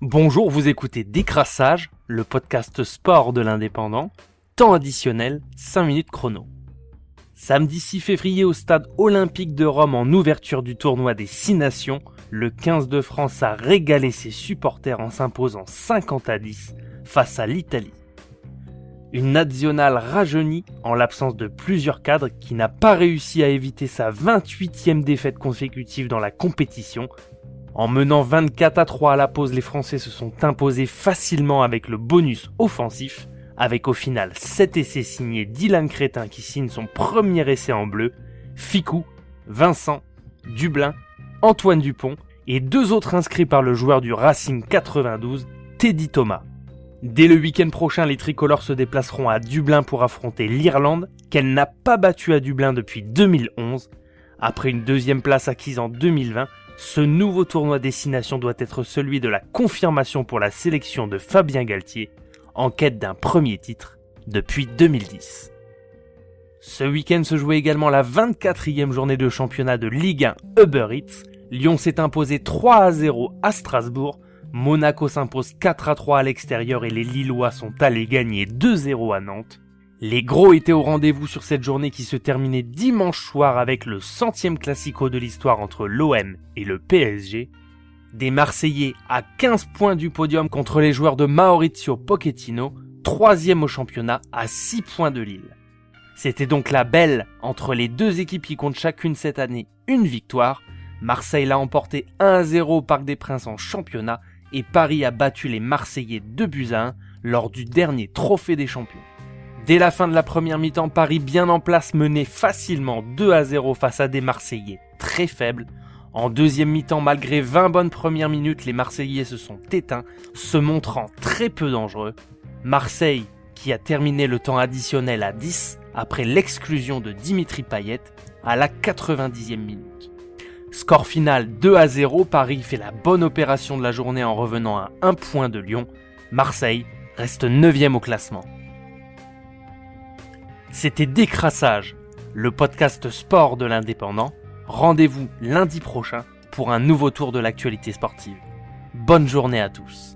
Bonjour, vous écoutez Décrassage, le podcast sport de l'Indépendant, temps additionnel, 5 minutes chrono. Samedi 6 février au stade olympique de Rome en ouverture du tournoi des 6 nations, le 15 de France a régalé ses supporters en s'imposant 50-10 face à l'Italie. Une nazionale rajeunie en l'absence de plusieurs cadres qui n'a pas réussi à éviter sa 28e défaite consécutive dans la compétition. En menant 24-3 à la pause, les Français se sont imposés facilement avec le bonus offensif, avec au final 7 essais signés Dylan Crétin qui signe son premier essai en bleu, Ficou, Vincent, Dublin, Antoine Dupont et 2 autres inscrits par le joueur du Racing 92, Teddy Thomas. Dès le week-end prochain, les tricolores se déplaceront à Dublin pour affronter l'Irlande, qu'elle n'a pas battue à Dublin depuis 2011. Après une 2e place acquise en 2020, ce nouveau tournoi destination doit être celui de la confirmation pour la sélection de Fabien Galtier, en quête d'un premier titre depuis 2010. Ce week-end se jouait également la 24e journée de championnat de Ligue 1 Uber Eats. Lyon s'est imposé 3-0 à Strasbourg, Monaco s'impose 4-3 à l'extérieur et les Lillois sont allés gagner 2-0 à Nantes. Les gros étaient au rendez-vous sur cette journée qui se terminait dimanche soir avec le 100e classico de l'histoire entre l'OM et le PSG. Des Marseillais à 15 points du podium contre les joueurs de Maurizio Pochettino, 3e au championnat à 6 points de Lille. C'était donc la belle entre les deux équipes qui comptent chacune cette année une victoire. Marseille l'a emporté 1-0 au Parc des Princes en championnat et Paris a battu les Marseillais 2-1 lors du dernier trophée des champions. Dès la fin de la première mi-temps, Paris bien en place menait facilement 2-0 face à des Marseillais très faibles. En deuxième mi-temps, malgré 20 bonnes premières minutes, les Marseillais se sont éteints, se montrant très peu dangereux. Marseille, qui a terminé le temps additionnel à 10 après l'exclusion de Dimitri Payet à la 90e minute. Score final 2-0, Paris fait la bonne opération de la journée en revenant à 1 point de Lyon. Marseille reste 9e au classement. C'était Décrassage, le podcast sport de l'Indépendant. Rendez-vous lundi prochain pour un nouveau tour de l'actualité sportive. Bonne journée à tous.